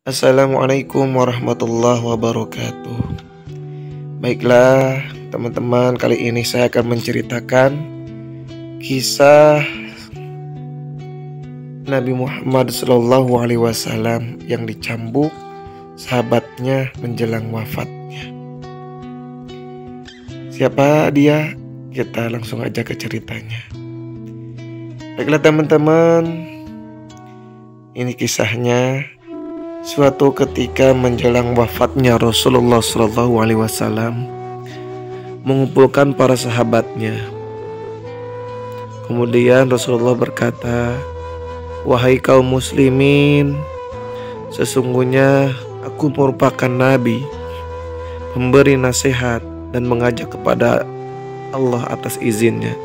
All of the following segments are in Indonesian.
Assalamualaikum warahmatullahi wabarakatuh. Baiklah teman-teman, kali ini saya akan menceritakan kisah Nabi Muhammad SAW yang dicambuk sahabatnya menjelang wafatnya. Siapa dia? Kita langsung aja ke ceritanya. Baiklah teman-teman, ini kisahnya. Suatu ketika menjelang wafatnya Rasulullah SAW mengumpulkan para sahabatnya. Kemudian Rasulullah berkata, "Wahai kaum muslimin, sesungguhnya aku merupakan nabi, memberi nasihat dan mengajak kepada Allah atas izinnya.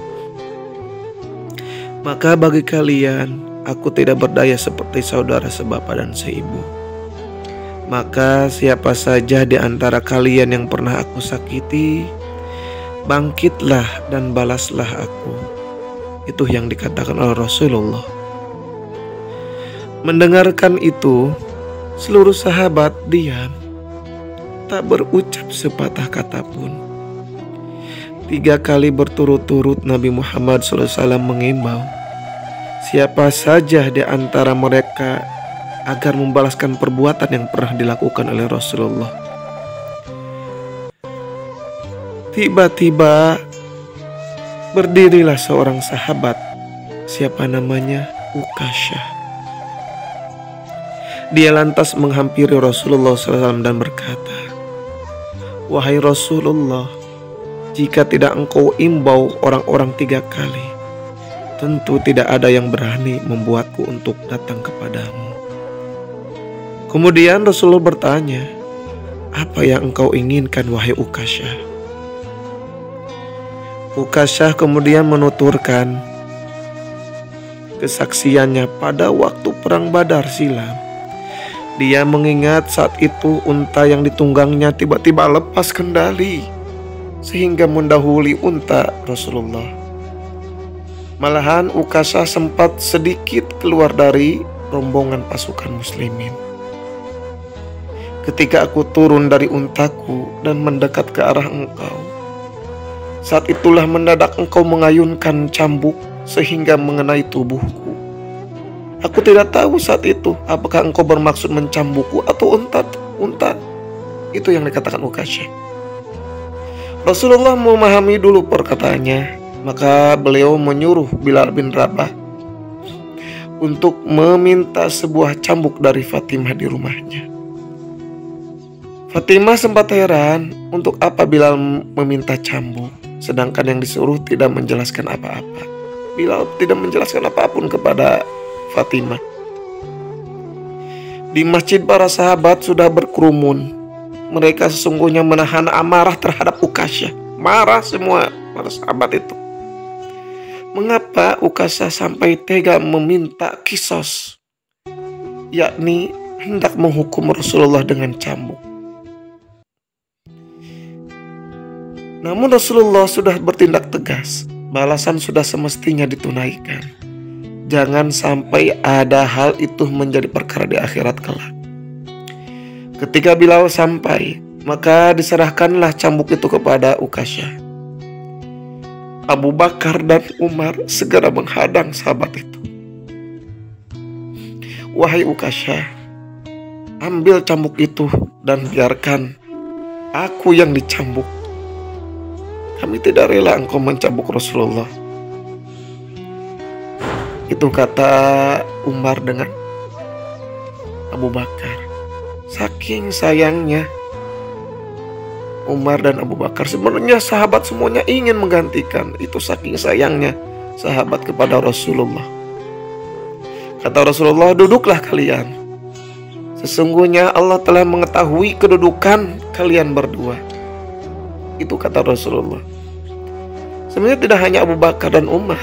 Maka bagi kalian, aku tidak berdaya seperti saudara sebapa dan seibu. Maka siapa saja di antara kalian yang pernah aku sakiti, bangkitlah dan balaslah aku." Itu yang dikatakan oleh Rasulullah. Mendengarkan itu, seluruh sahabat diam, tak berucap sepatah kata pun. 3 kali berturut-turut Nabi Muhammad SAW mengimbau siapa saja di antara mereka agar membalaskan perbuatan yang pernah dilakukan oleh Rasulullah. Tiba-tiba berdirilah seorang sahabat, siapa namanya? Ukasyah. Dia lantas menghampiri Rasulullah SAW dan berkata, "Wahai Rasulullah, jika tidak engkau imbau orang-orang 3 kali, tentu tidak ada yang berani membuatku untuk datang kepadamu." Kemudian Rasulullah bertanya, "Apa yang engkau inginkan, wahai Ukasyah?" Ukasyah kemudian menuturkan kesaksiannya pada waktu perang Badar silam. Dia mengingat saat itu unta yang ditunggangnya tiba-tiba lepas kendali sehingga mendahului unta Rasulullah. Malahan Ukasyah sempat sedikit keluar dari rombongan pasukan muslimin. "Ketika aku turun dari untaku dan mendekat ke arah engkau, saat itulah mendadak engkau mengayunkan cambuk sehingga mengenai tubuhku. Aku tidak tahu saat itu apakah engkau bermaksud mencambukku atau unta." Itu yang dikatakan Ukasyah. Rasulullah memahami dulu perkataannya, maka beliau menyuruh Bilal bin Rabah untuk meminta sebuah cambuk dari Fatimah di rumahnya. Fatimah sempat heran untuk apa Bilal meminta cambuk, sedangkan yang disuruh tidak menjelaskan apa-apa. Bilal tidak menjelaskan apapun kepada Fatimah. Di masjid para sahabat sudah berkerumun. Mereka sesungguhnya menahan amarah terhadap Ukasyah. Marah semua para sahabat itu. Mengapa Ukasyah sampai tega meminta kisos, yakni hendak menghukum Rasulullah dengan cambuk? Namun Rasulullah sudah bertindak tegas. Balasan sudah semestinya ditunaikan. Jangan sampai ada hal itu menjadi perkara di akhirat kelak. Ketika Bilal sampai, maka diserahkanlah cambuk itu kepada Ukasyah. Abu Bakar dan Umar segera menghadang sahabat itu. "Wahai Ukasyah, ambil cambuk itu dan biarkan aku yang dicambuk. Kami tidak rela engkau mencambuk Rasulullah." Itu kata Umar dengan Abu Bakar. Saking sayangnya Umar dan Abu Bakar, sebenarnya sahabat semuanya ingin menggantikan. Itu saking sayangnya sahabat kepada Rasulullah. Kata Rasulullah, "Duduklah kalian. Sesungguhnya Allah telah mengetahui kedudukan kalian berdua." Itu kata Rasulullah. Sebenarnya tidak hanya Abu Bakar dan Umar.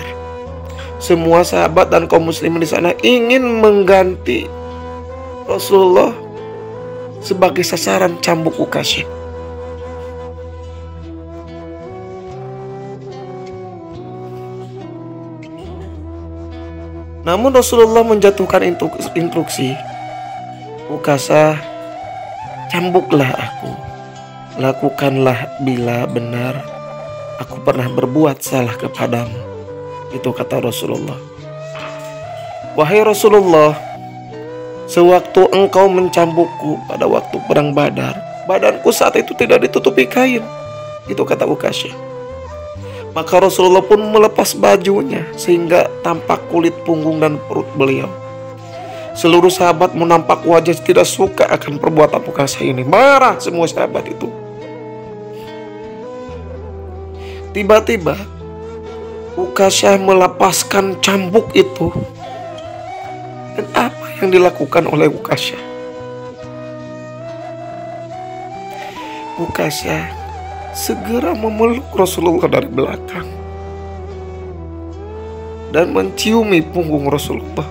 Semua sahabat dan kaum muslimin di sana ingin mengganti Rasulullah sebagai sasaran cambuk Ukasyah. Namun Rasulullah menjatuhkan instruksi Ukasha, cambuklah aku. Lakukanlah bila benar aku pernah berbuat salah kepadamu. Itu kata Rasulullah. Wahai Rasulullah, sewaktu engkau mencambukku pada waktu perang Badar, badanku saat itu tidak ditutupi kain. Itu kata Ukasha. Maka Rasulullah pun melepas bajunya sehingga tampak kulit punggung dan perut beliau. Seluruh sahabat menampak wajah tidak suka akan perbuatan Ukasha ini. Marah semua sahabat itu. Tiba-tiba Ukasha melepaskan cambuk itu. Dan apa yang dilakukan oleh Ukasha? Ukasha segera memeluk Rasulullah dari belakang dan menciumi punggung Rasulullah.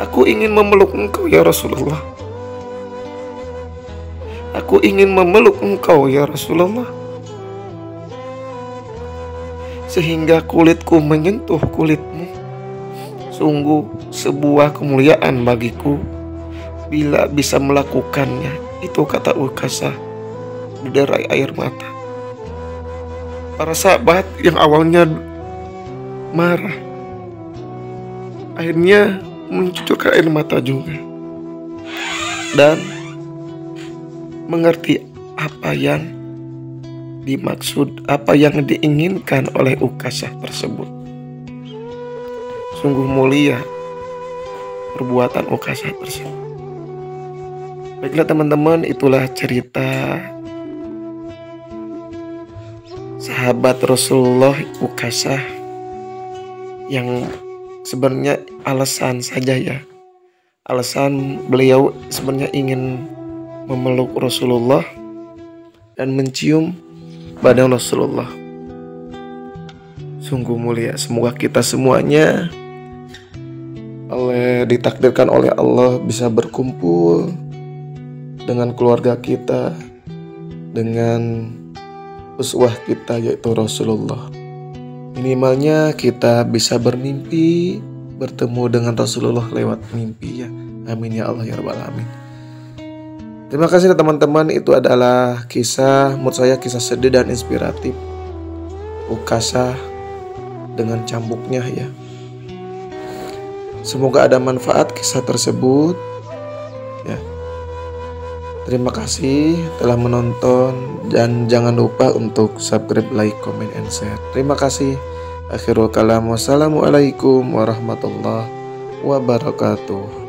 Aku ingin memeluk engkau ya Rasulullah. Aku ingin memeluk engkau ya Rasulullah. Sehingga kulitku menyentuh kulitmu. Sungguh sebuah kemuliaan bagiku bila bisa melakukannya. Itu kata Ukasha berderai air mata. Para sahabat yang awalnya marah akhirnya mencucurkan air mata juga dan mengerti apa yang dimaksud, apa yang diinginkan oleh Ukasha tersebut. Sungguh mulia perbuatan Ukasha tersebut. Baiklah teman-teman, itulah cerita sahabat Rasulullah Ukasha yang sebenarnya alasan saja ya. Alasan beliau sebenarnya ingin memeluk Rasulullah dan mencium badan Rasulullah. Sungguh mulia. Semoga kita semuanya ditakdirkan oleh Allah bisa berkumpul dengan keluarga kita, dengan uswah kita yaitu Rasulullah. Minimalnya kita bisa bermimpi bertemu dengan Rasulullah lewat mimpi ya. Amin ya Allah ya Rabbal Alamin. Terima kasih teman-teman. Itu adalah kisah, menurut saya kisah sedih dan inspiratif Ukasha dengan cambuknya ya. Semoga ada manfaat kisah tersebut ya. Terima kasih telah menonton dan jangan lupa untuk subscribe, like, comment, and share. Terima kasih. Akhirul kalam. Wassalamualaikum warahmatullahi wabarakatuh.